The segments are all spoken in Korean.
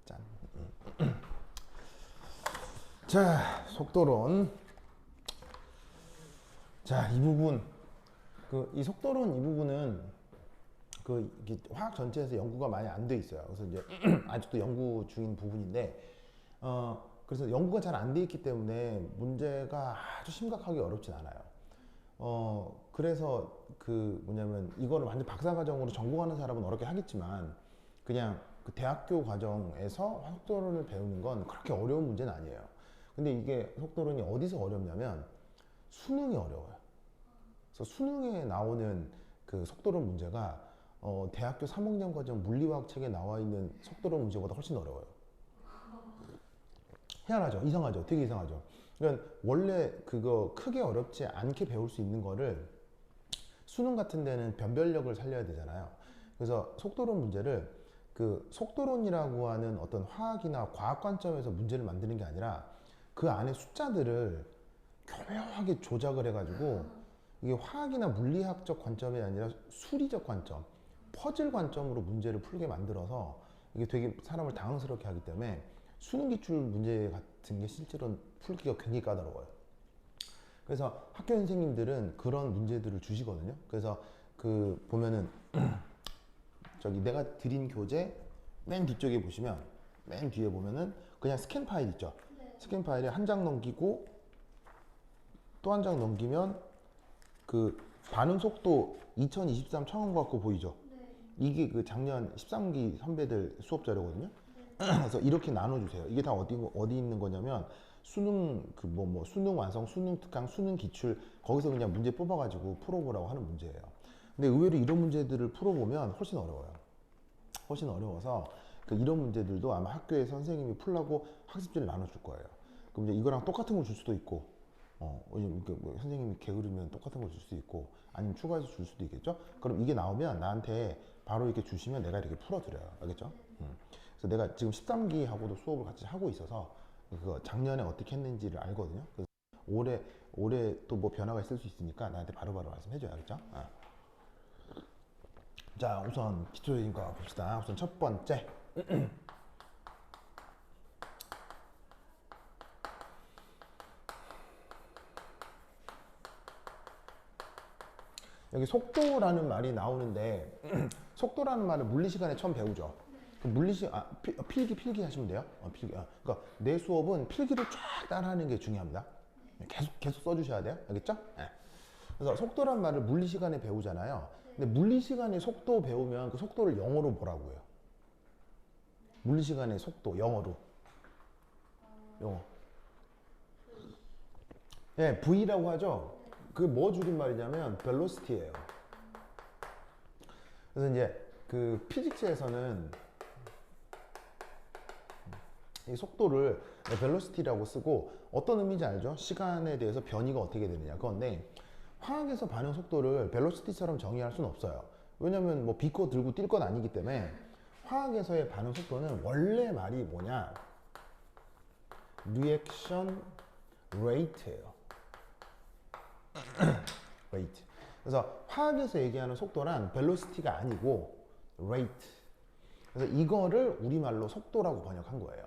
짠. 자, 속도론. 자, 이 부분. 이 속도론 이 부분은 이게 화학 전체에서 연구가 많이 안 돼 있어요. 그래서 이제 아직도 연구 중인 부분인데, 그래서 연구가 잘 안 돼 있기 때문에 문제가 아주 심각하게 어렵진 않아요. 그래서 뭐냐면 이거를 완전 박사과정으로 전공하는 사람은 어렵게 하겠지만, 그냥 그 대학교 과정에서 속도론을 배우는 건 그렇게 어려운 문제는 아니에요. 근데 이게 속도론이 어디서 어렵냐면 수능이 어려워요. 그래서 수능에 나오는 그 속도론 문제가 대학교 3학년 과정 물리화학 책에 나와 있는 속도론 문제보다 훨씬 어려워요. 희한하죠? 이상하죠? 되게 이상하죠? 그러니까 원래 그거 크게 어렵지 않게 배울 수 있는 거를 수능 같은 데는 변별력을 살려야 되잖아요. 그래서 속도론 문제를 속도론이라고 하는 어떤 화학이나 과학 관점에서 문제를 만드는 게 아니라 그 안에 숫자들을 교묘하게 조작을 해가지고 이게 화학이나 물리학적 관점이 아니라 수리적 관점, 퍼즐 관점으로 문제를 풀게 만들어서 이게 되게 사람을 당황스럽게 하기 때문에 수능 기출 문제 같은 게 실제로는 풀기가 굉장히 까다로워요. 그래서 학교 선생님들은 그런 문제들을 주시거든요. 그래서 보면은 저기 내가 드린 교재 맨 뒤쪽에 보시면 맨 뒤에 보면은 그냥 스캔 파일 있죠. 네. 스캔 파일에 한 장 넘기고 또 한 장 넘기면 반응 속도 2023 청원 갖고 보이죠? 네. 이게 작년 13기 선배들 수업 자료거든요. 네. 그래서 이렇게 나눠주세요. 이게 다 어디 있는 거냐면 수능 수능 완성, 수능 특강, 수능 기출 거기서 그냥 문제 뽑아가지고 풀어보라고 하는 문제예요. 근데 의외로 이런 문제들을 풀어보면 훨씬 어려워요. 훨씬 어려워서 이런 문제들도 아마 학교에 선생님이 풀라고 학습지를 나눠줄 거예요. 그럼 이제 이거랑 똑같은 걸 줄 수도 있고, 선생님이 게으르면 똑같은 걸 줄 수도 있고, 아니면 추가해서 줄 수도 있겠죠? 그럼 이게 나오면 나한테 바로 이렇게 주시면 내가 이렇게 풀어드려요. 알겠죠? 그래서 내가 지금 13기하고도 수업을 같이 하고 있어서 그거 작년에 어떻게 했는지를 알거든요. 그래서 올해 또 뭐 변화가 있을 수 있으니까 나한테 바로바로 말씀해줘요. 알겠죠? 자, 우선 기초적인 거 봅시다. 우선 첫 번째. 여기 속도라는 말이 나오는데 속도라는 말을 물리 시간에 처음 배우죠. 필기 하시면 돼요. 필기. 그러니까 내 수업은 필기를 쫙 따라하는 게 중요합니다. 계속 써주셔야 돼요. 알겠죠? 네. 그래서 속도란 말을 물리 시간에 배우잖아요. 근데 물리 시간에 속도 배우면 그 속도를 영어로 뭐라고 해요? 물리 시간의 속도 영어로. 영어. 네, V라고 하죠. 그게 뭐 줄임말이냐면 velocity예요. 그래서 이제 피직스에서는 이 속도를 velocity라고 쓰고 어떤 의미인지 알죠? 시간에 대해서 변이가 어떻게 되느냐 그건데 화학에서 반응 속도를 velocity처럼 정의할 수는 없어요. 왜냐면 뭐 비커 들고 뛸 건 아니기 때문에 화학에서의 반응 속도는 원래 말이 뭐냐? reaction rate예요. rate. 그래서 화학에서 얘기하는 속도란 velocity가 아니고 rate. 그래서 이거를 우리말로 속도라고 번역한 거예요.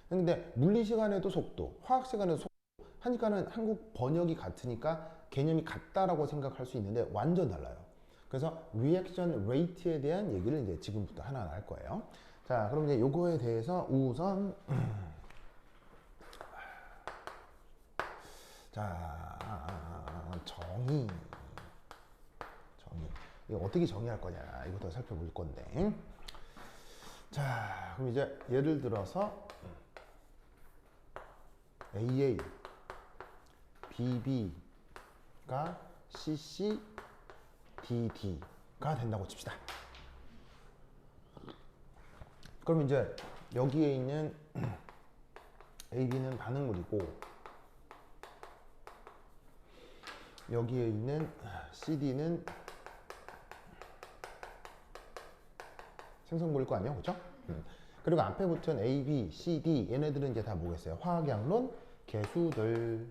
근데 물리 시간에도 속도, 화학 시간에도 속도 하니까는 한국 번역이 같으니까 개념이 같다라고 생각할 수 있는데 완전 달라요. 그래서 리액션 레이트에 대한 얘기를 이제 지금부터 하나하나 할 거예요. 자, 그럼 이제 요거에 대해서 우선 자, 정의. 이거 어떻게 정의할 거냐 이것도 살펴볼 건데. 자, 그럼 이제 예를 들어서 AA, BB가 CC, DD가 된다고 칩시다. 그럼 이제 여기에 있는 AB는 반응물이고 여기에 있는 CD는 생성물일 거 아니에요? 그렇죠? 그리고 앞에 붙은 A, B, C, D 얘네들은 이제 다 뭐겠어요? 화학양론 개수들.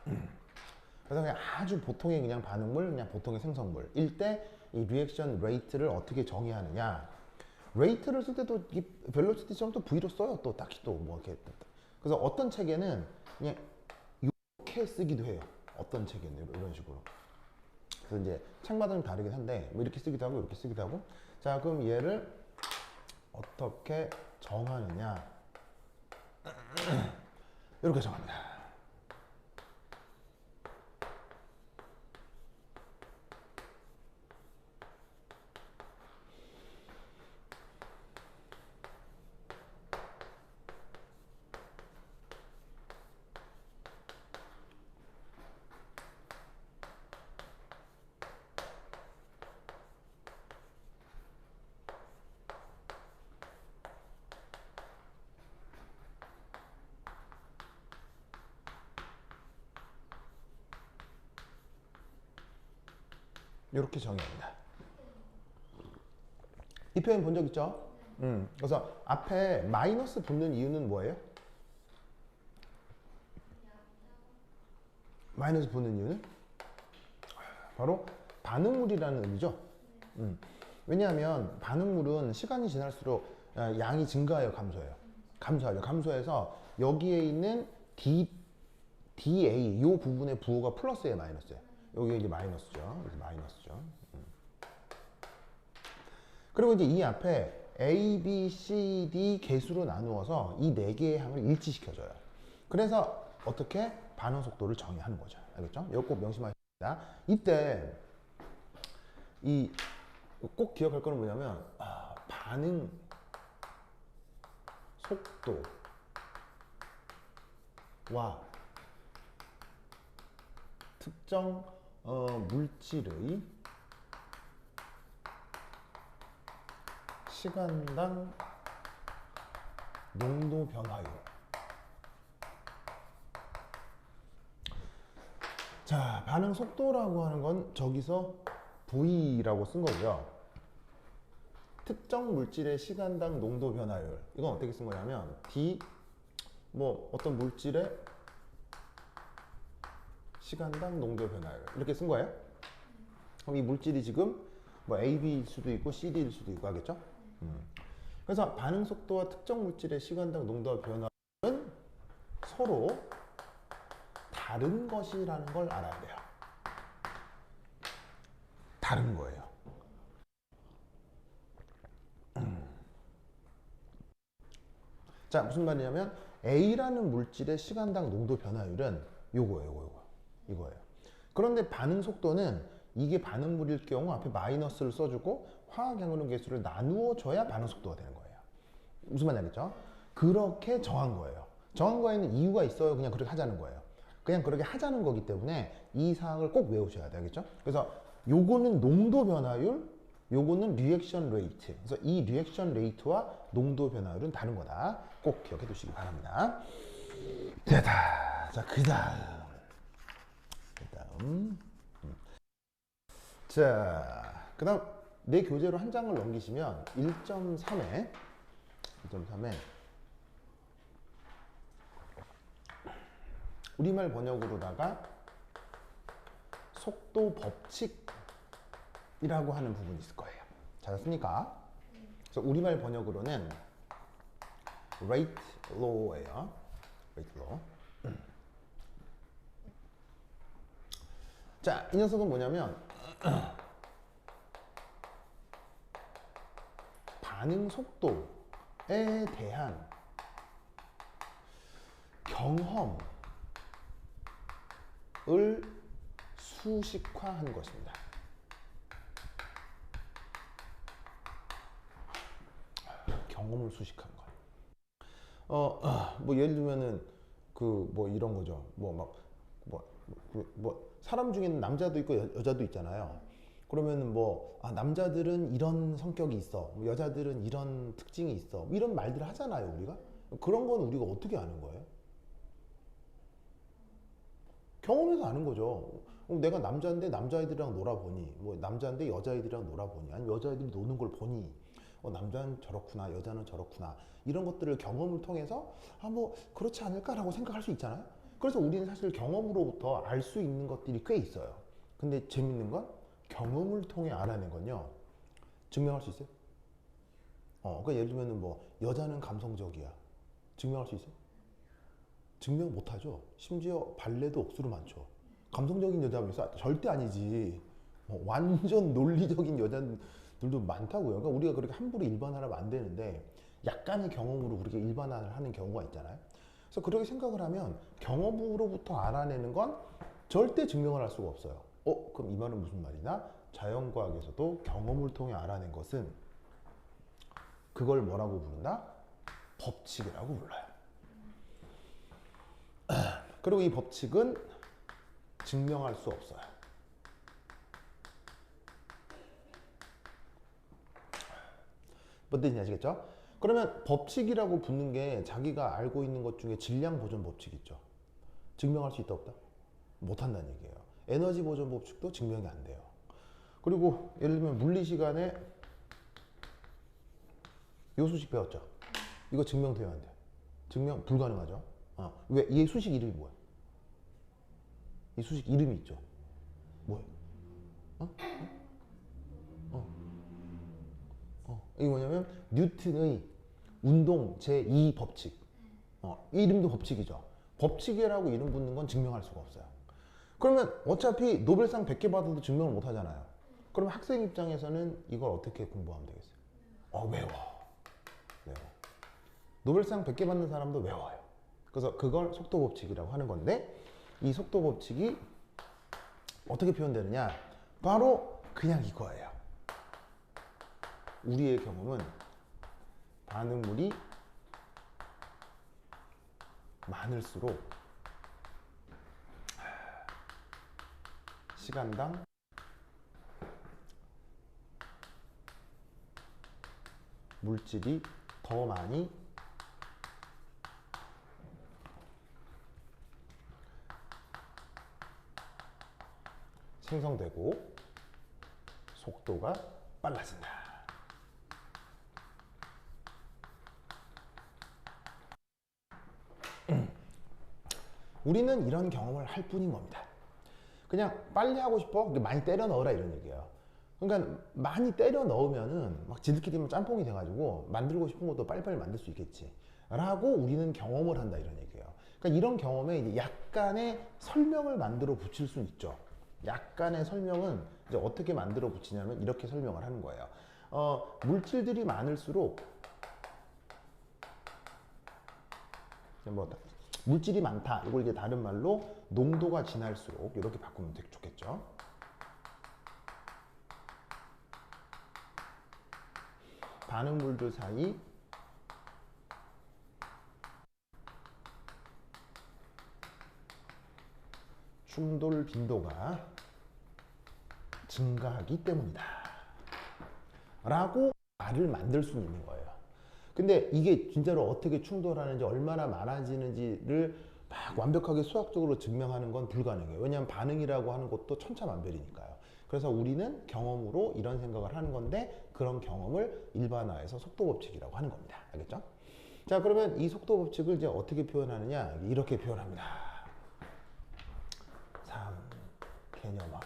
그래서 그냥 아주 보통의 그냥 반응물, 그냥 보통의 생성물일 때 이 리액션 레이트를 어떻게 정의하느냐? 레이트를 쓸 때도 이 벨로시티처럼 또 V로 써요. 또 딱히 또 뭐 이렇게. 그래서 어떤 책에는 그냥 이렇게 쓰기도 해요. 어떤 책에는 이런 식으로. 그래서 이제 책마다 좀 다르긴 한데 뭐 이렇게 쓰기도 하고 이렇게 쓰기도 하고. 자, 그럼 얘를 어떻게 정하느냐? 이렇게 정합니다. 이렇게 정의합니다. 이 표현 본 적 있죠? 그래서 앞에 마이너스 붙는 이유는 뭐예요? 마이너스 붙는 이유는 바로 반응물이라는 의미죠. 왜냐하면 반응물은 시간이 지날수록 양이 증가해요, 감소해요. 감소하죠. 감소해서 여기에 있는 DA 이 부분의 부호가 플러스예요, 마이너스예요. 여기 이제 마이너스죠. 그래서 마이너스죠. 그리고 이제 이 앞에 A, B, C, D 개수로 나누어서 이 네 개의 항을 일치시켜줘요. 그래서 어떻게 반응 속도를 정의하는 거죠. 알겠죠? 이거 꼭 명심하십니다. 이때 이 꼭 기억할 거는 뭐냐면 반응 속도와 특정 물질의 시간당 농도 변화율. 자, 반응 속도라고 하는 건 저기서 V라고 쓴 거고요. 특정 물질의 시간당 농도 변화율. 이건 어떻게 쓴 거냐면 D 뭐 어떤 물질의 시간당 농도 변화율 이렇게 쓴 거예요. 그럼 이 물질이 지금 뭐 AB일 수도 있고 CD일 수도 있고 하겠죠. 그래서 반응 속도와 특정 물질의 시간당 농도 변화는 서로 다른 것이라는 걸 알아야 돼요. 다른 거예요. 자, 무슨 말이냐면 A라는 물질의 시간당 농도 변화율은 이거예요. 그런데 반응 속도는 이게 반응물일 경우 앞에 마이너스를 써주고 화학양론 개수를 나누어 줘야 반응 속도가 되는 거예요. 무슨 말인지 알겠죠? 그렇게 정한 거예요. 정한 거에는 이유가 있어요. 그냥 그렇게 하자는 거예요. 그냥 그렇게 하자는 거기 때문에 이 사항을 꼭 외우셔야 돼요. 알겠죠? 그래서 요거는 농도 변화율, 요거는 리액션 레이트. 그래서 이 리액션 레이트와 농도 변화율은 다른 거다. 꼭 기억해 두시기 바랍니다. 됐다. 자, 그 다음. 자, 그 다음 내 교재로 한 장을 넘기시면 1.3에 우리말 번역으로다가 속도 법칙이라고 하는 부분이 있을 거예요. 찾았습니까? 그래서 우리말 번역으로는 rate law예요. rate law. 자, 이 녀석은 뭐냐면 반응 속도에 대한 경험을 수식화한 것입니다. 경험을 수식한 것. 뭐 예를 들면은 그 뭐 이런 거죠. 사람 중에는 남자도 있고 여자도 있잖아요. 그러면 남자들은 이런 성격이 있어, 여자들은 이런 특징이 있어, 이런 말들을 하잖아요, 우리가. 그런 건 우리가 어떻게 아는 거예요? 경험에서 아는 거죠. 내가 남자인데 남자애들이랑 놀아보니, 뭐 남자인데 여자애들이랑 놀아보니, 아니면 여자애들이 노는 걸 보니, 남자는 저렇구나, 여자는 저렇구나, 이런 것들을 경험을 통해서 뭐 그렇지 않을까라고 생각할 수 있잖아요. 그래서 우리는 사실 경험으로부터 알 수 있는 것들이 꽤 있어요. 근데 재밌는 건 경험을 통해 알아낸 건요, 증명할 수 있어요? 그러니까 예를 들면은 뭐 여자는 감성적이야. 증명할 수 있어? 증명 못하죠. 심지어 발레도 억수로 많죠. 감성적인 여자가 있어? 절대 아니지. 완전 논리적인 여자들도 많다고요. 그러니까 우리가 그렇게 함부로 일반화하면 안 되는데 약간의 경험으로 우리가 일반화를 하는 경우가 있잖아요. 그래서 그렇게 생각을 하면 경험으로부터 알아내는 건 절대 증명을 할 수가 없어요. 그럼 이 말은 무슨 말이냐? 자연과학에서도 경험을 통해 알아낸 것은 그걸 뭐라고 부른다? 법칙이라고 불러요. 그리고 이 법칙은 증명할 수 없어요. 뭔 뜻인지 아시겠죠? 그러면 법칙이라고 붙는 게 자기가 알고 있는 것 중에 질량 보존 법칙 있죠. 증명할 수 있다 없다? 못한다는 얘기예요. 에너지 보존 법칙도 증명이 안 돼요. 그리고 예를 들면 물리 시간에 요수식 배웠죠? 이거 증명돼야 안 돼. 증명 불가능하죠. 왜? 이 수식 이름이 뭐야? 이 수식 이름이 있죠. 뭐예요? 어? 이게 뭐냐면 뉴턴의 운동 제2 법칙. 이 이름도 법칙이죠. 법칙이라고 이름 붙는 건 증명할 수가 없어요. 그러면 어차피 노벨상 100개 받아도 증명을 못 하잖아요. 그럼 학생 입장에서는 이걸 어떻게 공부하면 되겠어요? 외워. 외워. 노벨상 100개 받는 사람도 외워요. 그래서 그걸 속도 법칙이라고 하는 건데 이 속도 법칙이 어떻게 표현되느냐? 바로 그냥 이거예요. 우리의 경험은 반응물이 많을수록 시간당 물질이 더 많이 생성되고 속도가 빨라진다. 우리는 이런 경험을 할 뿐인 겁니다. 그냥 빨리 하고 싶어? 많이 때려 넣어라 이런 얘기예요. 그러니까 많이 때려 넣으면은 막 지들끼리 짬뽕이 돼가지고 만들고 싶은 것도 빨리빨리 만들 수 있겠지. 라고 우리는 경험을 한다 이런 얘기예요. 그러니까 이런 경험에 이제 약간의 설명을 만들어 붙일 수는 있죠. 약간의 설명은 이제 어떻게 만들어 붙이냐면 이렇게 설명을 하는 거예요. 물질들이 많을수록 뭐 물질이 많다. 이걸 이제 다른 말로 농도가 진할수록 이렇게 바꾸면 되게 좋겠죠. 반응물들 사이 충돌 빈도가 증가하기 때문이다. 라고 말을 만들 수 있는 거예요. 근데 이게 진짜로 어떻게 충돌하는지 얼마나 많아지는지를 막 완벽하게 수학적으로 증명하는 건 불가능해요. 왜냐하면 반응이라고 하는 것도 천차만별이니까요. 그래서 우리는 경험으로 이런 생각을 하는 건데 그런 경험을 일반화해서 속도 법칙이라고 하는 겁니다. 알겠죠? 자, 그러면 이 속도 법칙을 이제 어떻게 표현하느냐? 이렇게 표현합니다. 3. 개념화.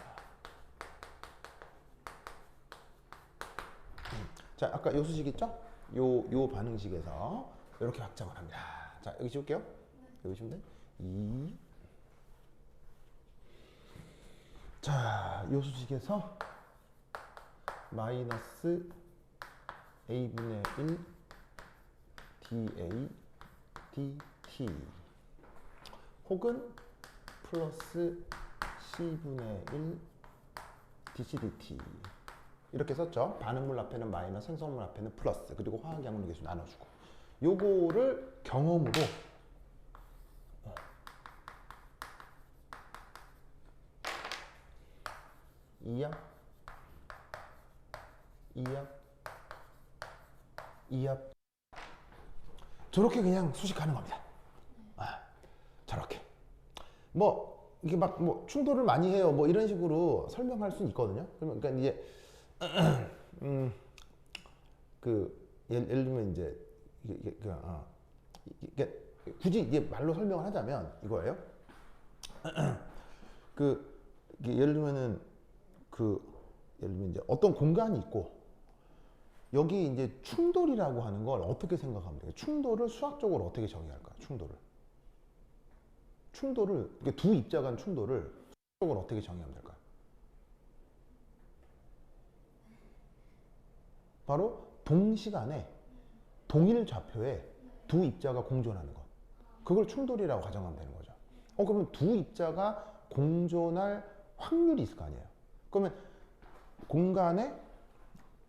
자, 아까 요 수식 있죠? 요 반응식에서 이렇게 확장을 합니다. 자, 여기 지울게요. 여기 지우면 돼. 2. 자, 요 수식에서 마이너스 a분의 1 dA dt 혹은 플러스 c분의 1 dc dt 이렇게 썼죠. 반응물 앞에는 마이너스, 생성물 앞에는 플러스, 그리고 화학양분 계수 나눠주고 요거를 경험으로 이압, 이압, 이압 저렇게 그냥 수식하는 겁니다. 저렇게 뭐 이게 막 뭐 충돌을 많이 해요. 뭐 이런 식으로 설명할 수는 있거든요. 그러니까 이제 예를 들면 이제 이게 굳이 이게 말로 설명을 하자면 이거예요. 예를 들면은 예를 들면 이제 어떤 공간이 있고 여기 이제 충돌이라고 하는 걸 어떻게 생각하면 돼요? 충돌을 수학적으로 어떻게 정의할까요? 충돌을 이게 두 입자 간 충돌을 수학적으로 어떻게 정의하면 될까요? 바로 동시간에 동일 좌표에 두 입자가 공존하는 것. 그걸 충돌이라고 가정하면 되는 거죠. 그러면 두 입자가 공존할 확률이 있을 거 아니에요. 그러면 공간에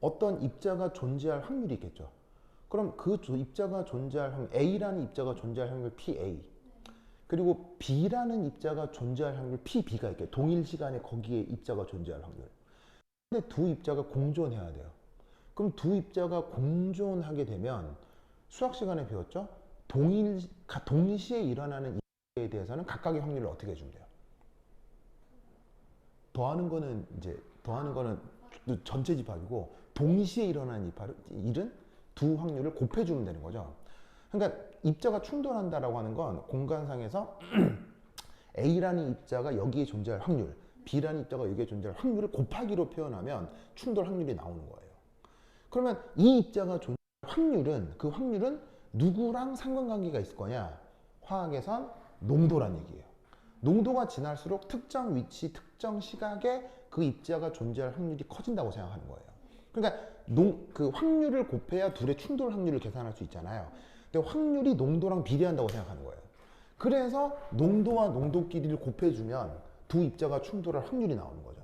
어떤 입자가 존재할 확률이 있겠죠. 그럼 그 입자가 존재할 확률, A라는 입자가 존재할 확률 PA, 그리고 B라는 입자가 존재할 확률 PB가 있게 동일 시간에 거기에 입자가 존재할 확률. 근데 두 입자가 공존해야 돼요. 그럼 두 입자가 공존하게 되면 수학 시간에 배웠죠? 동시에 일어나는 일에 대해서는 각각의 확률을 어떻게 해주면 돼요? 더하는 거는 전체 집합이고 동시에 일어나는 일은 두 확률을 곱해주면 되는 거죠. 그러니까 입자가 충돌한다라고 하는 건 공간상에서 A라는 입자가 여기에 존재할 확률, B라는 입자가 여기에 존재할 확률을 곱하기로 표현하면 충돌 확률이 나오는 거예요. 그러면 이 입자가 존재할 확률은, 그 확률은 누구랑 상관관계가 있을 거냐? 화학에선 농도란 얘기예요. 농도가 지날수록 특정 위치, 특정 시각에 그 입자가 존재할 확률이 커진다고 생각하는 거예요. 그러니까 그 확률을 곱해야 둘의 충돌 확률을 계산할 수 있잖아요. 근데 확률이 농도랑 비례한다고 생각하는 거예요. 그래서 농도와 농도끼리를 곱해주면 두 입자가 충돌할 확률이 나오는 거죠.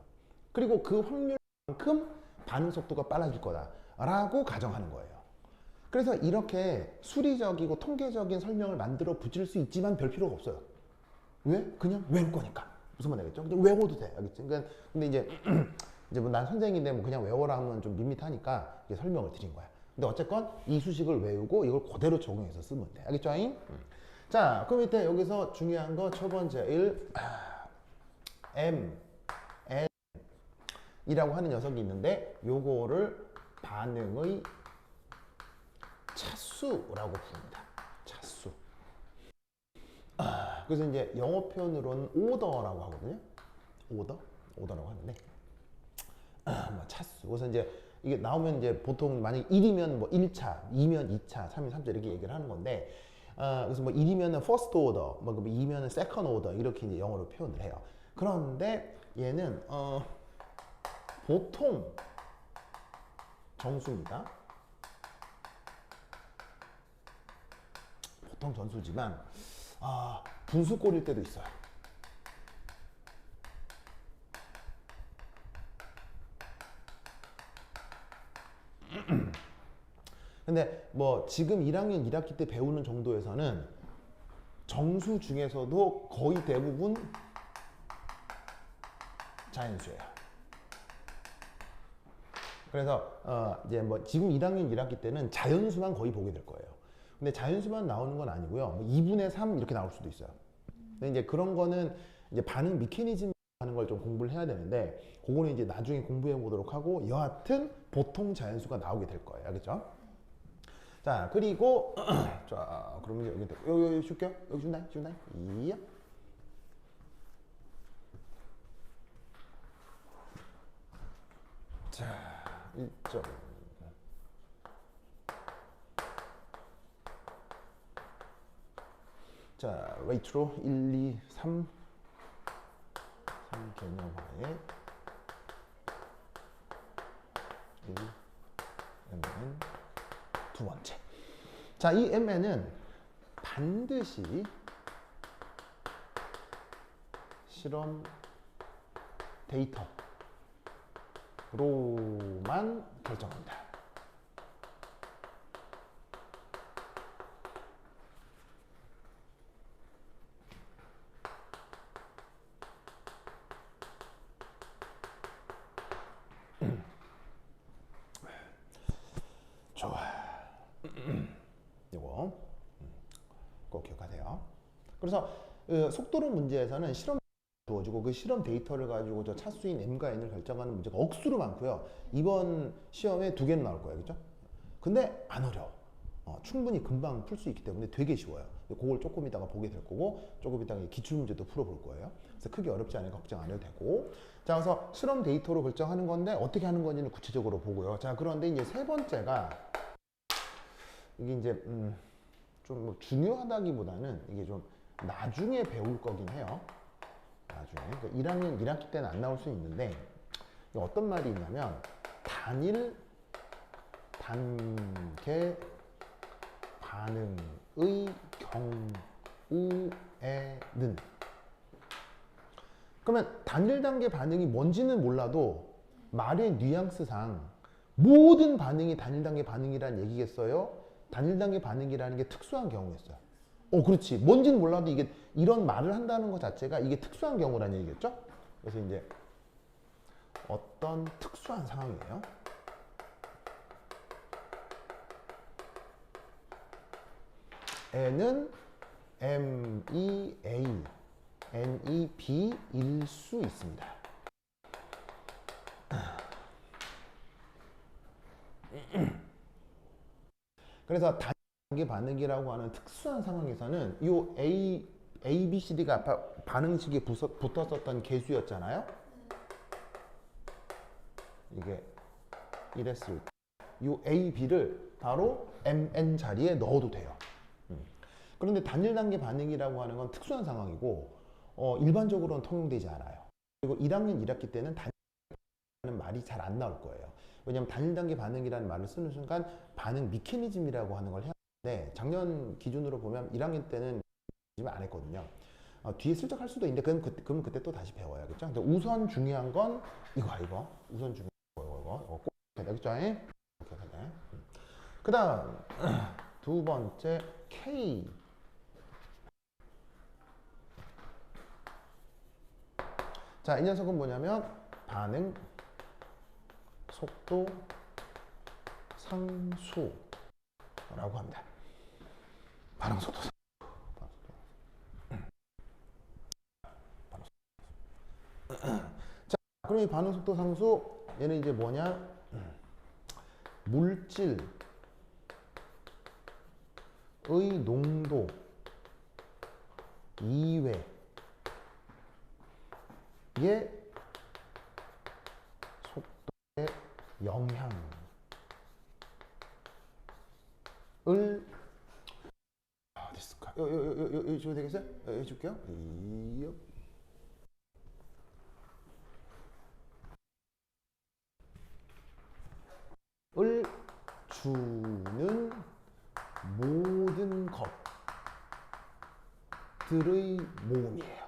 그리고 그 확률만큼 반응 속도가 빨라질 거다라고 가정하는 거예요. 그래서 이렇게 수리적이고 통계적인 설명을 만들어 붙일 수 있지만 별 필요가 없어요. 왜? 그냥 외울 거니까. 무슨 말 알겠죠? 근데 외워도 돼. 알겠지? 그러니까 근데 이제 뭐 난 선생인데 뭐 그냥 외워라 하면 좀 밋밋하니까 이게 설명을 드린 거야. 근데 어쨌건 이 수식을 외우고 이걸 그대로 적용해서 쓰면 돼. 알겠죠? 자, 그럼 이때 여기서 중요한 거 첫 번째 M, N 이라고 하는 녀석이 있는데 요거를 반응의 차수라고 부릅니다. 차수. 그래서 이제 영어 표현으로는 오더라고 하거든요. 오더라고 하는데 뭐 차수. 그래서 이제 이게 나오면 이제 보통 만약 1이면 뭐 1차, 2면 2차, 3이면 3차 이렇게 얘기를 하는 건데 그래서 뭐 1이면은 first order, 뭐 2면은 second order 이렇게 이제 영어로 표현을 해요. 그런데 얘는 보통 정수입니다. 보통 정수지만 분수꼴일 때도 있어요. 근데 뭐 지금 1학년 1학기 때 배우는 정도에서는 정수 중에서도 거의 대부분 자연수예요. 그래서 이제 뭐 지금 1학년 1학기 때는 자연수만 거의 보게 될 거예요. 근데 자연수만 나오는 건 아니고요. 뭐 2분의 3 이렇게 나올 수도 있어요. 근데 이제 그런 거는 이제 반응 메커니즘 하는 걸 좀 공부를 해야 되는데 그거는 이제 나중에 공부해 보도록 하고 여하튼 보통 자연수가 나오게 될 거예요. 알겠죠? 자, 그리고 자, 그러면 여기 줄게요. 여기 준다. 이야. 자, 1점. 자, 레이트로 1, 2, 3 개념화에 1, MN 두 번째. 자, 이 MN은 반드시 실험 데이터로만 결정합니다. 좋아. 이거 꼭 기억하세요. 그래서 속도론 문제에서는 실험 주어지고 그 실험 데이터를 가지고 저 차수인 M과 N을 결정하는 문제가 억수로 많고요. 이번 시험에 2개는 나올 거예요. 그렇죠? 근데 안 어려워. 충분히 금방 풀 수 있기 때문에 되게 쉬워요. 그걸 조금 이따가 보게 될 거고 조금 이따가 기출문제도 풀어볼 거예요. 그래서 크게 어렵지 않으니까 걱정 안 해도 되고. 자, 그래서 실험 데이터로 결정하는 건데 어떻게 하는 건지는 구체적으로 보고요. 자, 그런데 이제 세 번째가 이게 이제 좀뭐 중요하다기보다는 이게 좀 나중에 배울 거긴 해요. 나중에. 그러니까 1학년 1학기 때는 안 나올 수 있는데 어떤 말이 있냐면 단일 단계 반응의 경우에는, 그러면 단일 단계 반응이 뭔지는 몰라도 말의 뉘앙스상 모든 반응이 단일 단계 반응이라는 얘기겠어요? 단일 단계 반응이라는 게 특수한 경우였어요. 그렇지. 뭔지는 몰라도 이게 이런 말을 한다는 것 자체가 이게 특수한 경우라는 얘기겠죠? 그래서 이제 어떤 특수한 상황이에요. N은 MEA, NEB일 수 있습니다. 그래서 단계 반응이라고 하는 특수한 상황에서는 이 A, B, C, D가 아까 반응식에 붙었었던 개수였잖아요. 이게 이랬을 때 이 A, B를 바로 MN 자리에 넣어도 돼요. 그런데 단일 단계 반응이라고 하는 건 특수한 상황이고 일반적으로는 통용되지 않아요. 그리고 1학년 1학기 때는 단일라는 말이 잘 안 나올 거예요. 왜냐하면 단일 단계 반응이라는 말을 쓰는 순간 반응 미케니즘이라고 하는 걸 해야 하는데 작년 기준으로 보면 1학년 때는 안 했거든요. 뒤에 슬쩍 할 수도 있는데 그럼 그때 또 다시 배워야겠죠. 근데 우선 중요한 건 이거 우선 중요한 이거 꼭 되겠죠. 이렇게 하네. 그 다음 두 번째 K. 자, 이 녀석은 뭐냐면 반응 속도 상수라고 합니다. 반응 속도 상수. 자, 그럼 이 반응 속도 상수 얘는 이제 뭐냐? 물질의 농도 이외의 속도의 영향을 어디 있을까? 여기 주면 되겠어요? 여기 줄게요. 을 주는 모든 것들의 모음이에요.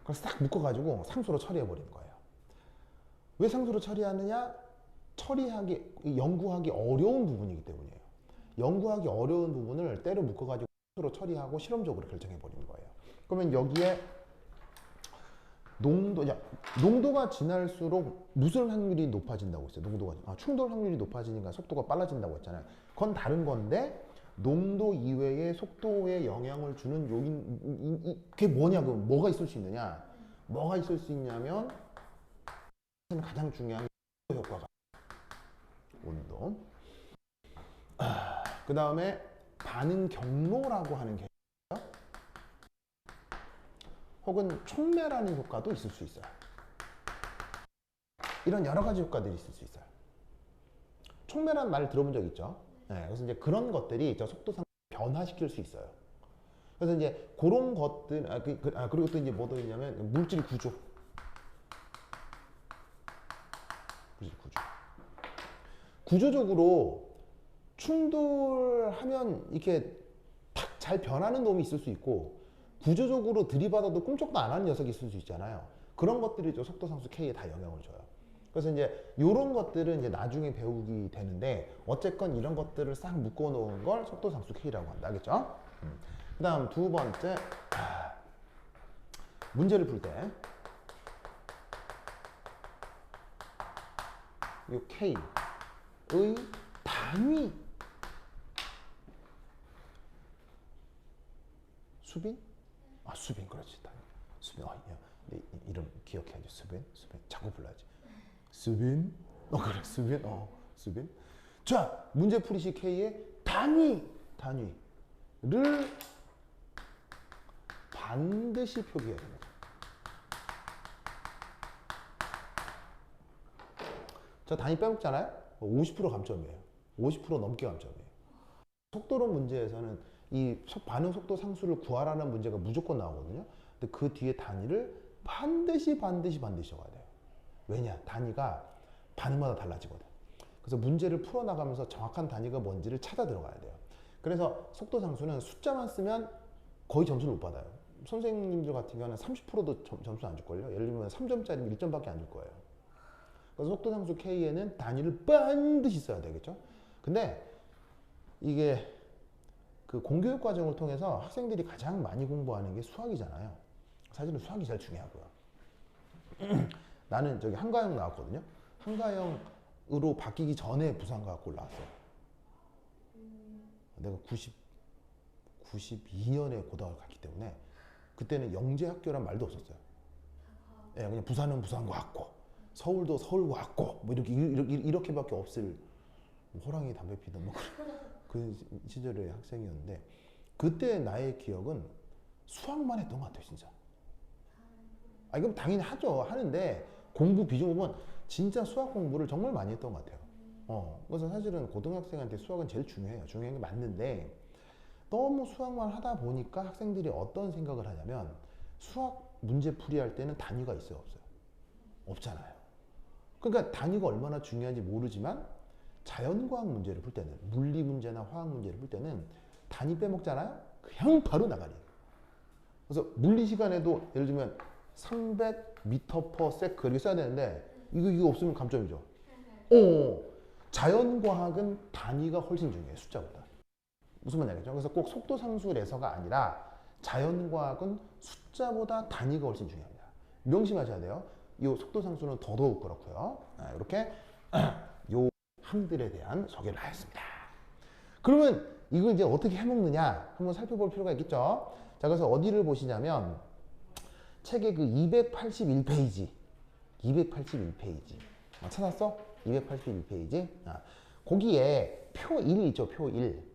그래서 딱 묶어가지고 상수로 처리해버리는 거예요. 왜 상수로 처리하느냐? 연구하기 어려운 부분이기 때문이에요. 연구하기 어려운 부분을 때로 묶어가지고 상수로 처리하고 실험적으로 결정해버리는 거예요. 그러면 여기에 농도가 지날수록 무슨 확률이 높아진다고 했어요? 충돌 확률이 높아지니까 속도가 빨라진다고 했잖아요. 그건 다른 건데 농도 이외의 속도에 영향을 주는 요인, 그게 뭐냐고, 뭐가 있을 수 있느냐? 뭐가 있을 수 있냐면 가장 중요한 온도 효과가 온도. 그 다음에 반응 경로라고 하는 게 혹은 촉매라는 효과도 있을 수 있어요. 이런 여러 가지 효과들이 있을 수 있어요. 촉매라는 말을 들어본 적 있죠? 네, 그래서 이제 그런 것들이 저 속도상 변화시킬 수 있어요. 그래서 이제 그런 것들, 그리고 또 이제 뭐도 있냐면 물질 구조. 구조적으로 충돌하면 이렇게 탁 잘 변하는 놈이 있을 수 있고 구조적으로 들이받아도 꿈쩍도 안 하는 녀석이 있을 수 있잖아요. 그런 것들이 저 속도상수 K에 다 영향을 줘요. 그래서 이제 이런 것들은 이제 나중에 배우기 되는데 어쨌건 이런 것들을 싹 묶어 놓은 걸 속도상수 K라고 한다. 알겠죠? 그 다음 두 번째 문제를 풀 때 이 K의 단위 수빈? 수빈 그렇지. 수빈. 내 이름 기억해야지. 수빈. 자꾸 불러야지. 수빈. 그래. 수빈. 수빈. 자, 문제풀이식 K의 단위를 반드시 표기해야 됩니다. 자, 단위 빼먹잖아요? 50% 감점이에요. 50% 넘게 감점이에요. 속도론 문제에서는 이 반응 속도 상수를 구하라는 문제가 무조건 나오거든요. 근데 그 뒤에 단위를 반드시 적어야 돼요. 왜냐? 단위가 반응마다 달라지거든. 그래서 문제를 풀어나가면서 정확한 단위가 뭔지를 찾아 들어가야 돼요. 그래서 속도 상수는 숫자만 쓰면 거의 점수를 못 받아요. 선생님들 같은 경우는 30%도 점수 안 줄걸요. 예를 들면 3점짜리면 1점밖에 안 줄 거예요. 그래서 속도 상수 K에는 단위를 반드시 써야 되겠죠. 근데 이게 그 공교육 과정을 통해서 학생들이 가장 많이 공부하는 게 수학이잖아요. 사실은 수학이 제일 중요하고요. 나는 저기 한가영 나왔거든요. 한가영으로 바뀌기 전에 부산과학고를 나왔어요. 내가 92년에 고등학을 갔기 때문에 그때는 영재학교란 말도 없었어요. 예, 그냥 부산은 부산과학고, 서울도 서울과학고, 뭐 이렇게밖에 없을 뭐 호랑이 담배 피던 뭐 그 시절의 학생이었는데 그때 나의 기억은 수학만 했던 것 같아요, 진짜. 아, 이건 당연히 하는데 공부 비중 보면 진짜 수학 공부를 정말 많이 했던 것 같아요. 그래서 사실은 고등학생한테 수학은 제일 중요해요. 중요한 게 맞는데 너무 수학만 하다 보니까 학생들이 어떤 생각을 하냐면 수학 문제 풀이할 때는 단위가 있어요, 없어요? 없잖아요. 그러니까 단위가 얼마나 중요한지 모르지만 자연과학 문제를 풀 때는, 물리 문제나 화학 문제를 풀 때는 단위 빼먹잖아요? 그냥 바로 나가리. 그래서 물리 시간에도 예를 들면 300m/s 이렇게 써야 되는데 이거 없으면 감점이죠. 자연과학은 단위가 훨씬 중요해요, 숫자보다. 무슨 말인지 알겠죠? 그래서 꼭 속도 상수래서가 아니라 자연과학은 숫자보다 단위가 훨씬 중요합니다. 명심하셔야 돼요. 이 속도 상수는 더더욱 그렇고요. 이렇게 요 항들에 대한 소개를 하였습니다. 그러면 이걸 이제 어떻게 해먹느냐 한번 살펴볼 필요가 있겠죠. 자, 그래서 어디를 보시냐면 책의 그 281페이지 찾았어? 281페이지 거기에 표 1 있죠. 표 1.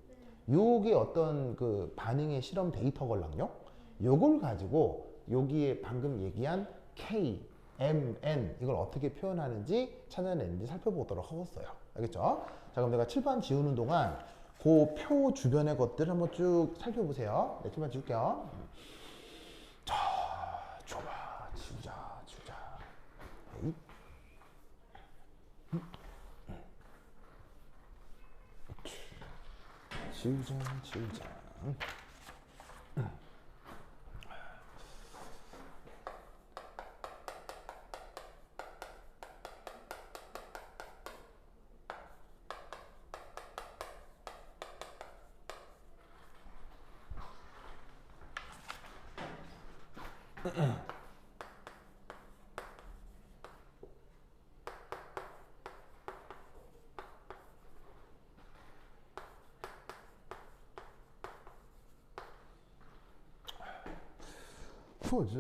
요게 어떤 그 반응의 실험 데이터 걸랑요? 요걸 가지고 여기에 방금 얘기한 K, M, N 이걸 어떻게 표현하는지 찾아내는지 살펴보도록 하겠어요. 알겠죠? 자, 그럼 내가 칠판 지우는 동안 그 표 주변의 것들 한번 쭉 살펴보세요. 네, 칠판 지울게요. 자, 줘봐. 지우자. 에이. 지우자. 보자.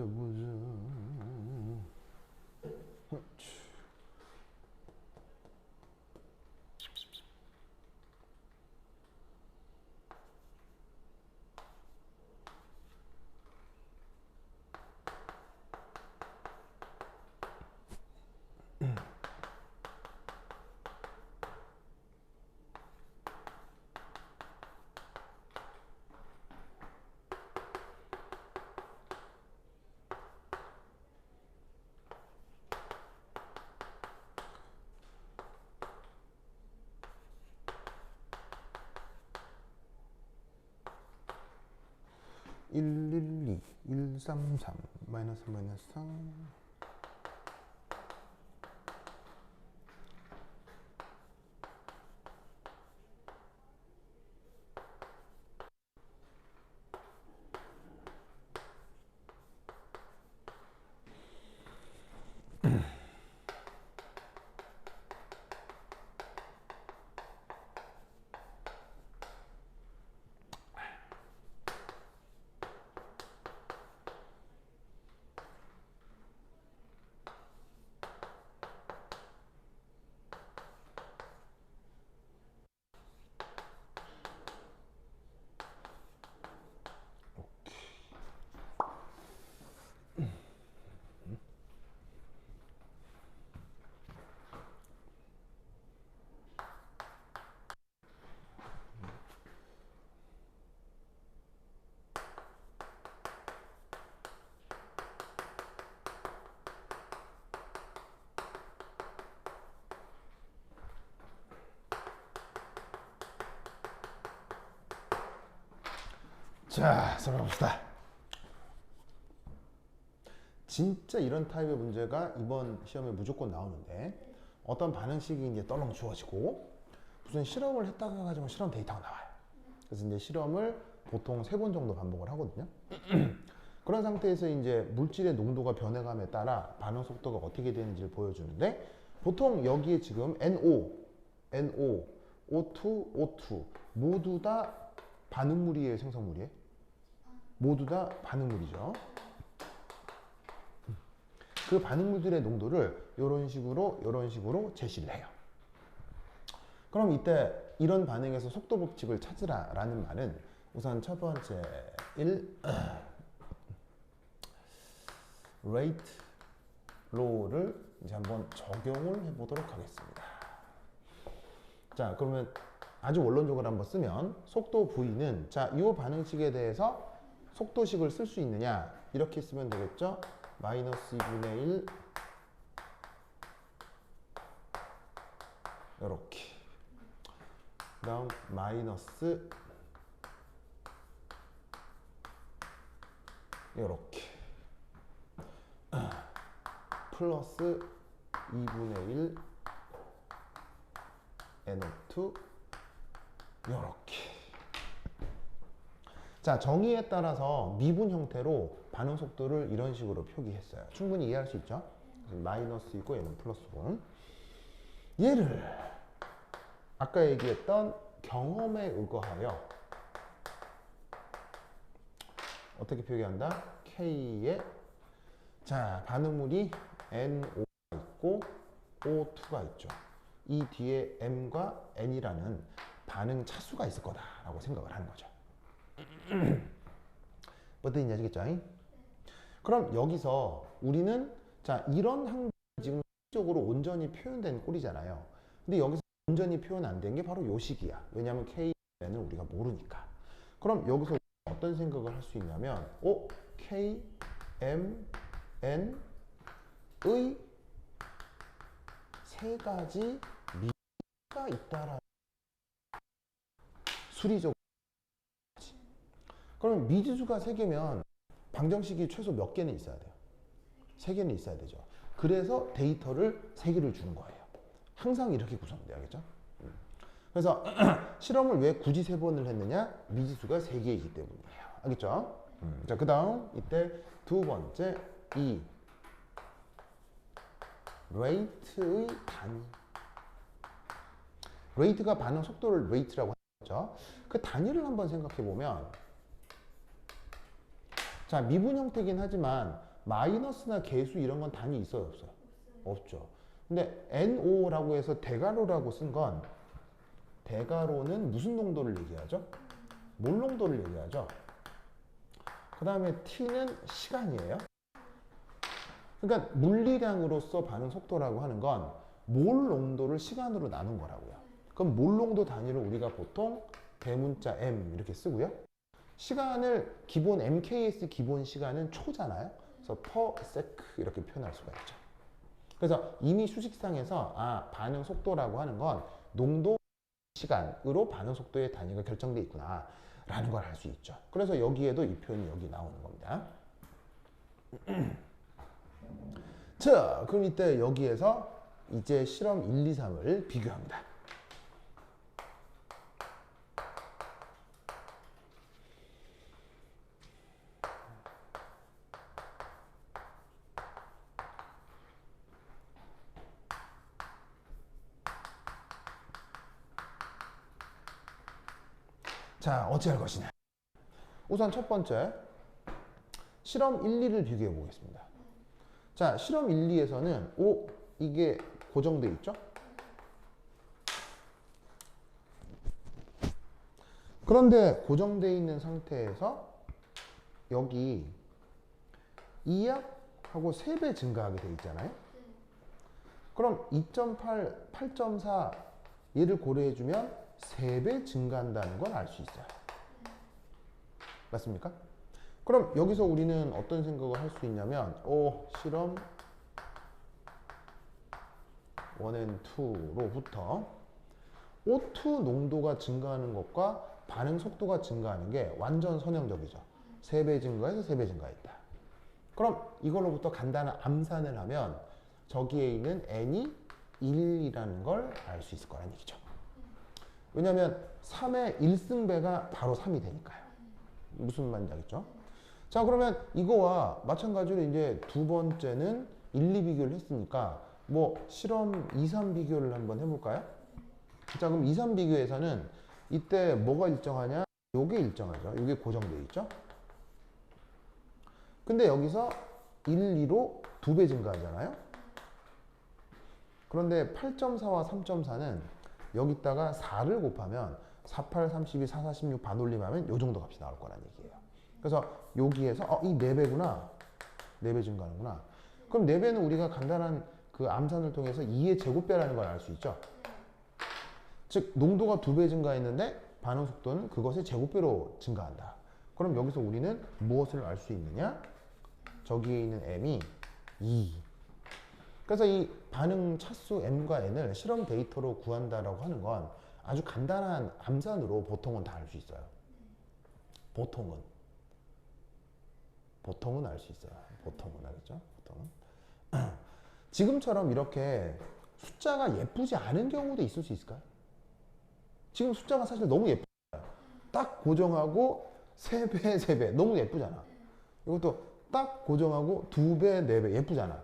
(112) 133 마이너스 3 자, 설명합시다. 진짜 이런 타입의 문제가 이번 시험에 무조건 나오는데 어떤 반응식이 이제 떨렁 주어지고 무슨 실험을 했다가 가지고 실험 데이터가 나와요. 그래서 이제 실험을 보통 3번 정도 반복을 하거든요. 그런 상태에서 이제 물질의 농도가 변해감에 따라 반응 속도가 어떻게 되는지를 보여주는데 보통 여기에 지금 NO, O2, O2 모두 다 반응물이에요, 생성물이에요? 모두 다 반응물이죠. 그 반응물들의 농도를 이런 식으로 제시를 해요. 그럼 이때 이런 반응에서 속도 법칙을 찾으라 라는 말은 우선 첫 번째 rate law를 이제 한번 적용을 해보도록 하겠습니다. 자, 그러면 아주 원론적으로 한번 쓰면 속도 V는 자, 이 반응식에 대해서 속도식을 쓸 수 있느냐 이렇게 쓰면 되겠죠. 마이너스 2분의 1 이렇게 그 다음 마이너스 이렇게 플러스 2분의 1 NO2 이렇게. 자, 정의에 따라서 미분 형태로 반응 속도를 이런 식으로 표기했어요. 충분히 이해할 수 있죠? 마이너스 있고 얘는 플러스고. 얘를 아까 얘기했던 경험에 의거하여 어떻게 표기한다? K에 자, 반응물이 NO가 있고 O2가 있죠. 이 뒤에 M과 N이라는 반응 차수가 있을 거다라고 생각을 하는 거죠. 뭔 뜻인지 아시겠죠? 그럼 여기서 우리는 자, 이런 항목이 지금 적으로 온전히 표현된 꼴이잖아요. 근데 여기서 온전히 표현 안 된 게 바로 요 식이야. 왜냐하면 K는 우리가 모르니까. 그럼 여기서 어떤 생각을 할 수 있냐면 K, M, N의 세 가지 미가 있다라는 수리적으로. 그럼 미지수가 3개면 방정식이 최소 몇 개는 있어야 돼요? 3개는 있어야 되죠. 그래서 데이터를 3개를 주는 거예요. 항상 이렇게 구성돼요. 알겠죠? 그래서 실험을 왜 굳이 3번을 했느냐? 미지수가 3개이기 때문이에요. 알겠죠? 자, 그 다음 이때 두 번째 이 레이트의 단위. 레이트가 반응 속도를 레이트라고 하죠. 그 단위를 한번 생각해 보면 자, 미분 형태긴 하지만 마이너스나 개수 이런 건 단위 있어요, 없어요? 없죠. 근데 NO라고 해서 대가로라고 쓴 건 대가로는 무슨 농도를 얘기하죠? 몰 농도를 얘기하죠. 그 다음에 T는 시간이에요. 그러니까 물리량으로서 반응 속도라고 하는 건 몰 농도를 시간으로 나눈 거라고요. 그럼 몰 농도 단위를 우리가 보통 대문자 M 이렇게 쓰고요. 시간을 기본 MKS 기본 시간은 초잖아요. 그래서 per sec 이렇게 표현할 수가 있죠. 그래서 이미 수식상에서 반응 속도라고 하는 건 농도 시간으로 반응 속도의 단위가 결정돼 있구나 라는 걸 알 수 있죠. 그래서 여기에도 이 표현이 여기 나오는 겁니다. 자, 그럼 이때 여기에서 이제 실험 1, 2, 3을 비교합니다. 자, 어찌할 것이냐. 우선 첫 번째, 실험 1, 2를 비교해 보겠습니다. 자, 실험 1, 2에서는 이게 고정돼 있죠? 그런데 고정돼 있는 상태에서 여기 2약하고 3배 증가하게 돼 있잖아요? 그럼 2.8, 8.4 얘를 고려해주면 3배 증가한다는 걸 알 수 있어요. 맞습니까? 그럼 여기서 우리는 어떤 생각을 할 수 있냐면 실험 1 and 2로부터 O2 농도가 증가하는 것과 반응 속도가 증가하는 게 완전 선형적이죠. 3배 증가해서 3배 증가했다. 그럼 이걸로부터 간단한 암산을 하면 저기에 있는 n이 1이라는 걸 알 수 있을 거라는 얘기죠. 왜냐하면 3의 1승배가 바로 3이 되니까요. 무슨 말인지 알겠죠? 자, 그러면 이거와 마찬가지로 이제 두 번째는 1, 2 비교를 했으니까 뭐 실험 2, 3 비교를 한번 해볼까요? 자, 그럼 2, 3 비교에서는 이때 뭐가 일정하냐? 요게 일정하죠. 요게 고정되어 있죠. 근데 여기서 1, 2로 2배 증가하잖아요. 그런데 8.4와 3.4는 여기다가 4를 곱하면 4, 8, 32, 4, 46 반올림하면 요 정도 값이 나올 거란 얘기예요. 그래서 여기에서 이 4배구나. 4배 증가하는구나. 그럼 4배는 우리가 간단한 그 암산을 통해서 2의 제곱배라는 걸 알 수 있죠. 즉 농도가 2배 증가했는데 반응 속도는 그것의 제곱배로 증가한다. 그럼 여기서 우리는 무엇을 알 수 있느냐? 저기에 있는 m이 2. 그래서 이 반응 차수 m과 n을 실험 데이터로 구한다라고 하는 건 아주 간단한 암산으로 보통은 다 알 수 있어요. 보통은 알 수 있어요. 보통은 알겠죠? 보통은. 지금처럼 이렇게 숫자가 예쁘지 않은 경우도 있을 수 있을까요? 지금 숫자가 사실 너무 예뻐요. 딱 고정하고 3배, 3배 너무 예쁘잖아. 이것도 딱 고정하고 2배, 4배 예쁘잖아.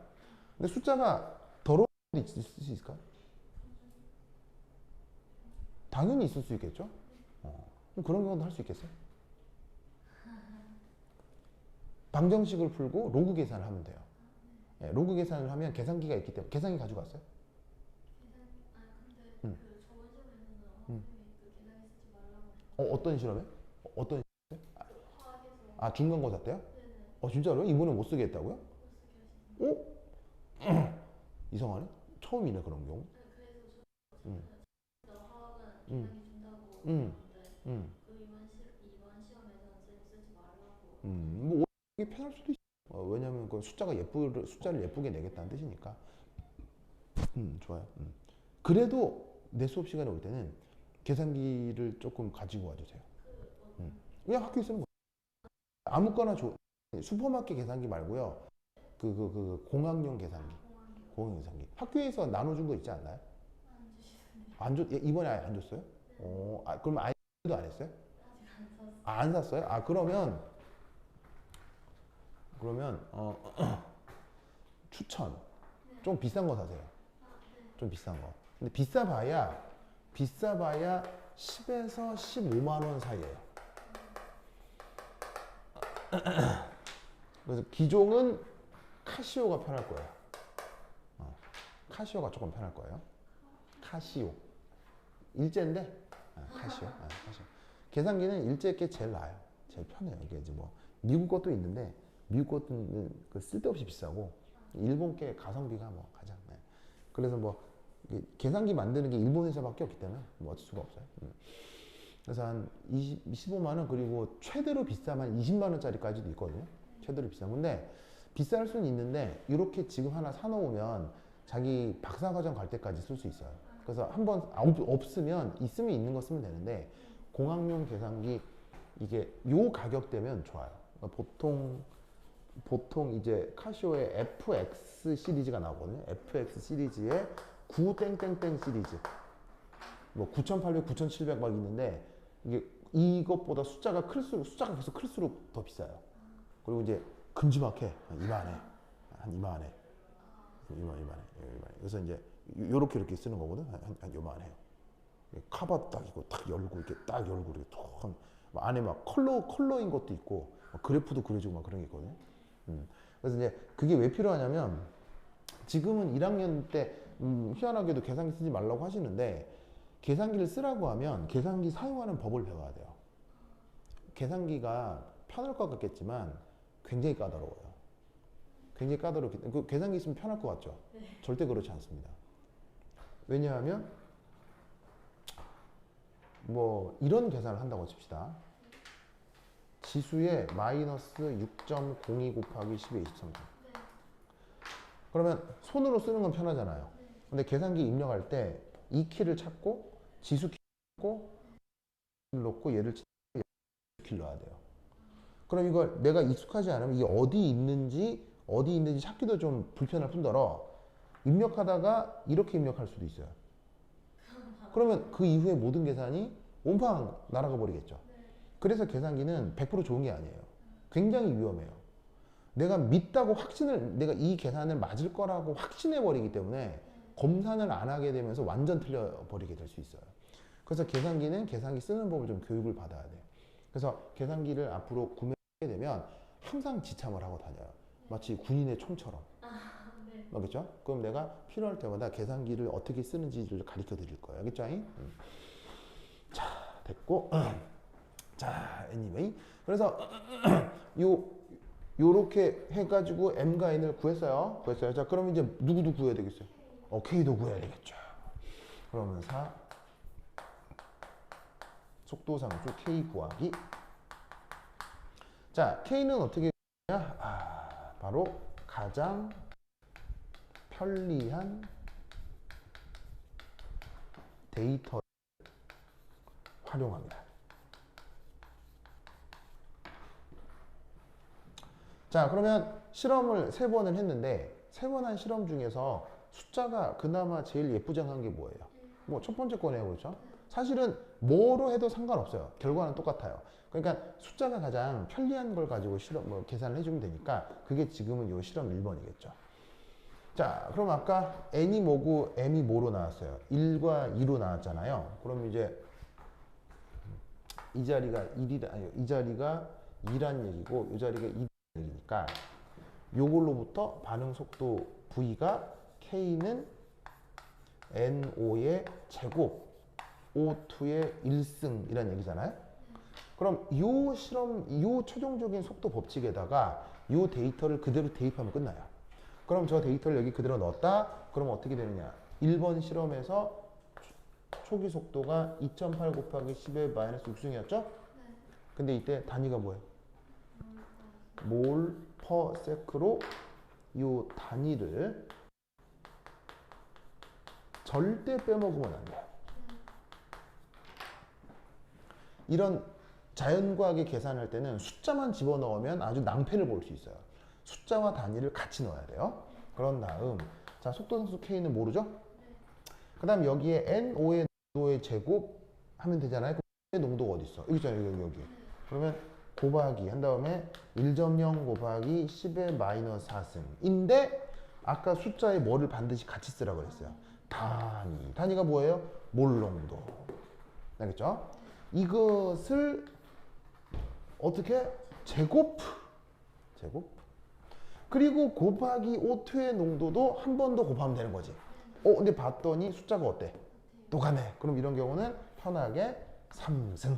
근데 숫자가 더러운 경우도 있을 수 있을까요? 당연히 있을 수 있겠죠? 그런 경우도 할 수 있겠어요? 방정식을 풀고 로그 계산을 하면 돼요. 예, 로그 계산을 하면 계산기가 있기 때문에 계산기 가지고 왔어요? 근데 그 저번 시험에서는 선생님이 그 계산기 쓰지 말라고 어떤 실험에? 어떤 실험에? 화학에서 중간고사 때요? 네네. 진짜로요? 이번에 못 쓰게 했다고요? 못 쓰게 하시는 이상하네? 처음이네 그런 경우. 네, 그래서 저 화학은 계산기 준다고 했는데 그 이번 시험에서는 쌤이 쓰지 말라고 뭐 이게 편할 수도 있어. 왜냐면 그 숫자를 예쁘게 내겠다는 뜻이니까. 좋아요. 그래도 내 수업 시간에 올 때는 계산기를 조금 가지고 와주세요. 그냥 학교에 쓰는 거. 아무거나 슈퍼마켓 계산기 말고요. 그 공학용 계산기. 공학용 계산기. 학교에서 나눠준 거 있지 않나요? 안 줬, 이번에 아예 안 줬어요? 그럼 아예도 안 했어요? 안 샀어요? 그러면 추천. 좀 비싼 거 사세요. 좀 비싼 거. 근데 비싸봐야 10에서 15만 원 사이에요. 그래서 기종은 카시오가 편할 거예요. 카시오가 조금 편할 거예요. 카시오. 일제인데 카시오. 카시오. 계산기는 일제 게 제일 나아요. 제일 편해요. 이게 이제 뭐 미국 것도 있는데 미국 것은 그 쓸데없이 비싸고 일본 게 가성비가 뭐 가장. 네. 그래서 뭐 계산기 만드는 게 일본 회사밖에 없기 때문에 뭐 어쩔 수가 없어요. 그래서 한 15만 원 그리고 최대로 비싸면 20만 원짜리까지도 있거든요. 최대로 비싼 건데 비쌀 수는 있는데 이렇게 지금 하나 사놓으면 자기 박사과정 갈 때까지 쓸 수 있어요. 그래서 한번 없으면 있으면 있는 거 쓰면 되는데 공학용 계산기 이게 요 가격대면 좋아요. 그러니까 보통 이제 카시오의 FX 시리즈가 나오거든요. FX 시리즈의 9땡땡땡 시리즈 뭐 9800, 9700 막 있는데 이게 이것보다 숫자가 계속 클수록 더 비싸요. 그리고 이제 큼지막해. 이만해. 한 이만해. 이만해. 그래서 이제 요렇게 쓰는 거거든. 한 요만해요. 카바 딱 이거 딱 열고 이렇게 톡 안에 막 컬러인 것도 있고 그래프도 그려주고 막 그런 게 있거든요. 그래서 이제 그게 왜 필요하냐면 지금은 1학년 때 희한하게도 계산기 쓰지 말라고 하시는데 계산기를 쓰라고 하면 계산기 사용하는 법을 배워야 돼요. 계산기가 편할 것 같겠지만 굉장히 까다로워요. 굉장히 까다롭기 때문에 그 계산기 있으면 편할 것 같죠? 네. 절대 그렇지 않습니다. 왜냐하면 뭐 이런 계산을 한다고 칩시다. 지수에 마이너스 6.02 곱하기 10의 23. 그러면 손으로 쓰는 건 편하잖아요. 근데 계산기 입력할 때 이 키를 찾고 지수 키 찾고 놓고 얘를 이렇게 넣어야 돼요. 그럼 이걸 내가 익숙하지 않으면 이게 어디 있는지 찾기도 좀 불편할 뿐더러 입력하다가 이렇게 입력할 수도 있어요. 그러면 그 이후에 모든 계산이 온팡 날아가 버리겠죠. 그래서 계산기는 100% 좋은 게 아니에요. 굉장히 위험해요. 내가 이 계산을 맞을 거라고 확신해 버리기 때문에 검산을 안 하게 되면서 완전 틀려 버리게 될 수 있어요. 그래서 계산기는 계산기 쓰는 법을 좀 교육을 받아야 돼요. 그래서 계산기를 앞으로 구매하게 되면 항상 지참을 하고 다녀요. 마치 군인의 총처럼. 알겠죠? 그럼 내가 필요할 때마다 계산기를 어떻게 쓰는지를 가르쳐 드릴 거예요. 알겠죠? 자, 됐고. 자, anyway. 그래서 요렇게 해가지고 m과 n을 구했어요. 자, 그럼 이제 누구도 구해야 되겠어요? k도 구해야 되겠죠. 그러면 속도상수 k 구하기. 자, k는 어떻게 구하냐? 바로 가장 편리한 데이터를 활용합니다. 자, 그러면 실험을 3번을 했는데 3번 한 실험 중에서 숫자가 그나마 제일 예쁘장한 게 뭐예요? 뭐 첫 번째 거네요, 그렇죠? 사실은 뭐로 해도 상관없어요. 결과는 똑같아요. 그러니까 숫자가 가장 편리한 걸 가지고 계산을 해주면 되니까 그게 지금은 요 실험 1번이겠죠. 자, 그럼 아까 n이 뭐고 m이 뭐로 나왔어요? 1과 2로 나왔잖아요. 그럼 이제 이 자리가 2란 얘기고 이 자리가 2란 얘기니까 요걸로부터 반응 속도 V가 K는 NO의 제곱 O2의 1승이란 얘기잖아요. 그럼 요 최종적인 속도 법칙에다가 요 데이터를 그대로 대입하면 끝나요. 그럼 저 데이터를 여기 그대로 넣었다? 그럼 어떻게 되느냐? 1번 실험에서 초기 속도가 2.8 곱하기 10의 마이너스 6승이었죠? 근데 이때 단위가 뭐예요? 몰 퍼 세크로 요 단위를 절대 빼먹으면 안 돼요. 이런 자연과학의 계산할 때는 숫자만 집어넣으면 아주 낭패를 볼 수 있어요. 숫자와 단위를 같이 넣어야 돼요. 그런 다음 자, 속도상수 K는 모르죠? 그 다음 여기에 NO의 농도의 제곱 하면 되잖아요. 그 농도가 어디 있어? 여기 있잖아요. 여기. 그러면 곱하기 한 다음에 1.0 곱하기 10의 마이너스 4승인데 아까 숫자에 뭐를 반드시 같이 쓰라고 그랬어요. 단위가 뭐예요? 몰농도. 알겠죠? 이것을 어떻게? 제곱 그리고 곱하기 O2의 농도도 한 번 더 곱하면 되는 거지. 근데 봤더니 숫자가 어때? 똑같네. 그럼 이런 경우는 편하게 3승.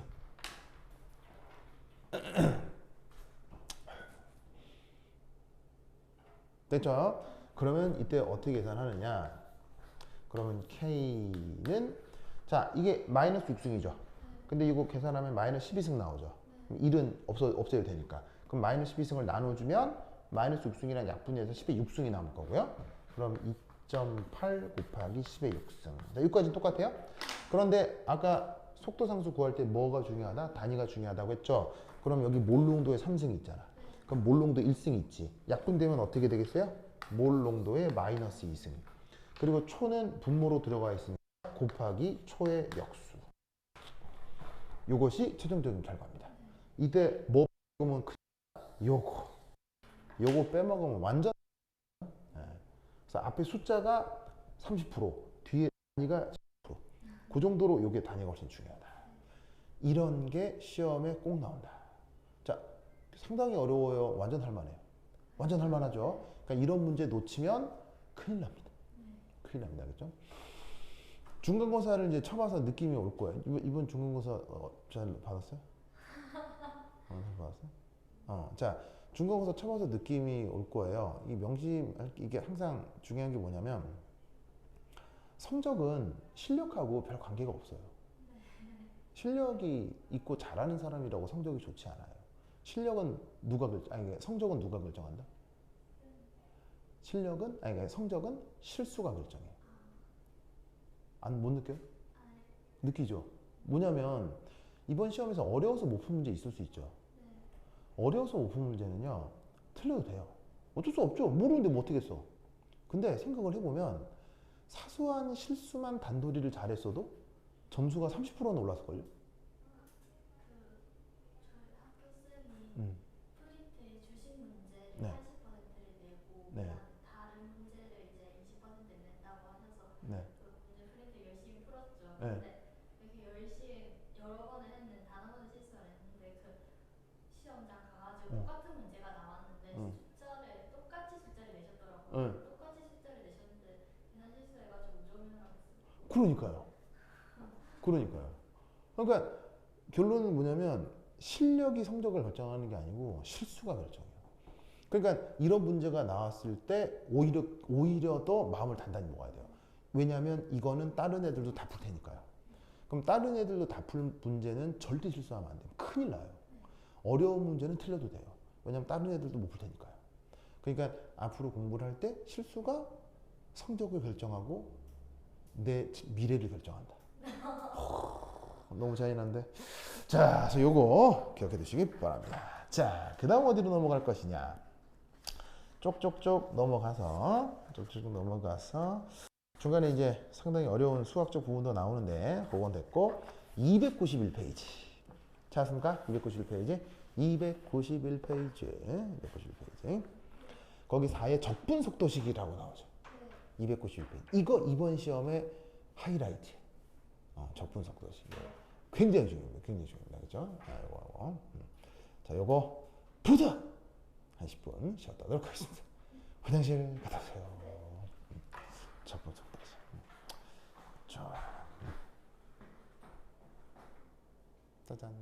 됐죠? 그러면 이때 어떻게 계산하느냐? 그러면 K는 자, 이게 마이너스 6승이죠. 근데 이거 계산하면 마이너스 12승 나오죠. 1은 없어도 되니까. 그럼 마이너스 12승을 나눠주면 마이너스 6승이랑 약분해서 10의 6승이 남을 거고요. 그럼 2.8 곱하기 10의 6승. 자, 여기까지 똑같아요. 그런데 아까 속도상수 구할 때 뭐가 중요하다? 단위가 중요하다고 했죠. 그럼 여기 몰농도의 3승이 있잖아. 그럼 몰농도 1승이 있지. 약분되면 어떻게 되겠어요? 몰농도의 마이너스 2승. 그리고 초는 분모로 들어가 있으니까 곱하기 초의 역수. 이것이 최종적인 결과입니다. 이때 뭐 빼먹으면 요거 빼먹으면 완전 그래서 앞에 숫자가 30% 뒤에 단위가 10%. 그 정도로 요게 단위가 훨씬 중요하다. 이런 게 시험에 꼭 나온다. 자, 상당히 어려워요. 완전 할만해요. 완전 할만하죠. 그러니까 이런 문제 놓치면 큰일 납니다. 큰일 납니다. 그렇죠? 중간고사를 이제 쳐봐서 느낌이 올 거예요. 이번 중간고사 잘 받았어요? 받았어요? 자, 중간고사 쳐봐서 느낌이 올 거예요. 이 이게 항상 중요한 게 뭐냐면 성적은 실력하고 별 관계가 없어요. 실력이 있고 잘하는 사람이라고 성적이 좋지 않아요. 성적은 누가 결정한다? 성적은 실수가 결정해요. 못 느껴요? 느끼죠? 뭐냐면 이번 시험에서 어려워서 못 푼 문제 있을 수 있죠. 어려워서 못 푼 문제는요, 틀려도 돼요. 어쩔 수 없죠. 모르는데 뭐 어떻게 써. 근데 생각을 해보면 사소한 실수만 단도리를 잘했어도 점수가 30%는 올랐을걸요? 저희 학교 쌤이 음. 프린트에 주신 문제를 네. 80%를 내고 네. 그다음에 다른 문제를 이제 20% 낸다고 하셔서 네. 그 문제 프린트 열심히 풀었죠. 네. 근데 이렇게 열심히 여러 번을 했는데 단 한 번은 실수를 했는데 그 시험장 가가지고 똑같은 문제가 나왔는데 숫자를 똑같이 숫자를 내셨더라고요. 똑같이 숫자를 내셨는데 계산 실수해가지고 5점이나 했어요. 그러니까요. 그러니까요. 그러니까 결론은 뭐냐면 실력이 성적을 결정하는 게 아니고 실수가 결정해요. 그러니까 이런 문제가 나왔을 때 오히려 더 마음을 단단히 먹어야 돼요. 왜냐하면 이거는 다른 애들도 다 풀 테니까요. 그럼 다른 애들도 다 풀 문제는 절대 실수하면 안 돼요. 큰일 나요. 어려운 문제는 틀려도 돼요. 왜냐하면 다른 애들도 못 풀 테니까요. 그러니까 앞으로 공부를 할 때 실수가 성적을 결정하고 내 미래를 결정한다. 너무 잔인한데. 자, 그래서 요거 기억해 두시기 바랍니다. 자, 그 다음 어디로 넘어갈 것이냐. 쪽쪽쪽 넘어가서 중간에 이제 상당히 어려운 수학적 부분도 나오는데 그건 됐고 291페이지 찾았습니까? 291페이지 291페이지 거기 4의 적분속도식이라고 나오죠. 291페이지 이거 이번 시험의 하이라이트. 적분속도식 굉장히 중요합니다. 굉장히 중요합니다. 그렇죠? 자, 요거 부드 한 10분 쉬었다 하도록 하겠습니다. 화장실 갔다 오세요. 적분속도식. 자, 짜잔.